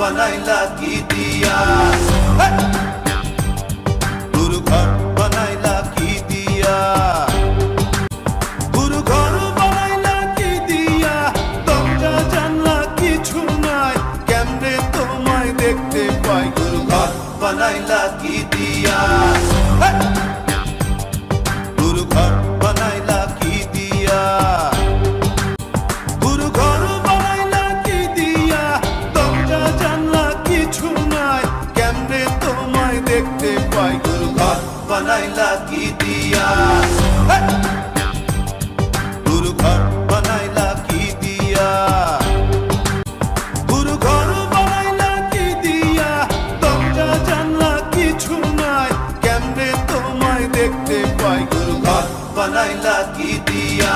বানাইলা কি দিয়া গুরু ঘর বানাইলা কি দিয়া গুরু ঘর বানাইলা কি দিয়া দরজা জানলা কিছু নাই কেমনে তোমায় দেখতে পাই গুরু ঘর বানাইলা কি দিয়া গুরু ঘর বানাইলা কি দিয়া গুরু ঘর বানাইলা কি দিয়া দরজা জানলা কিছু নাই কেমনে তোমায় দেখতে পাই গুরু ঘর বানাইলা কি দিয়া গুরু ঘর বানাইলা কি দিয়া গুরু ঘর বানাইলা কি দিয়া দরজা জানলা কিছু নাই কেমনে তোমায় দেখতে পাই গুরু ঘর বানাইলা কি দিয়া